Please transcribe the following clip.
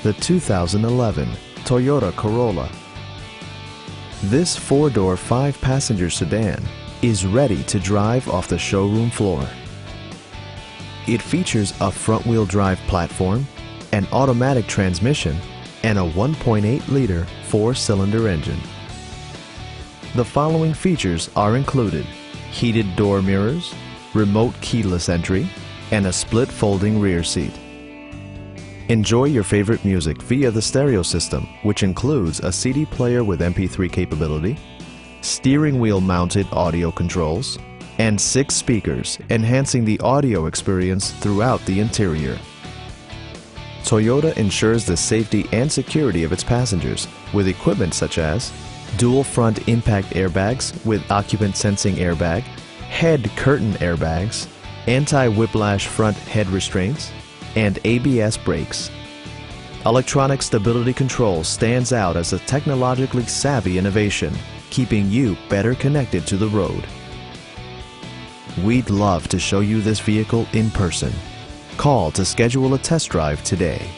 the 2011 Toyota Corolla. This four-door, five-passenger sedan is ready to drive off the showroom floor. It features a front-wheel drive platform, an automatic transmission, and a 1.8-liter four-cylinder engine. The following features are included: heated door mirrors, remote keyless entry, and a split folding rear seat. Enjoy your favorite music via the stereo system, which includes a CD player with MP3 capability, steering wheel mounted audio controls, and 6 speakers, enhancing the audio experience throughout the interior. Toyota ensures the safety and security of its passengers with equipment such as dual front impact airbags with occupant sensing airbag, head curtain airbags, anti-whiplash front head restraints, and ABS brakes. Electronic stability control stands out as a technologically savvy innovation, keeping you better connected to the road. We'd love to show you this vehicle in person. Call to schedule a test drive today.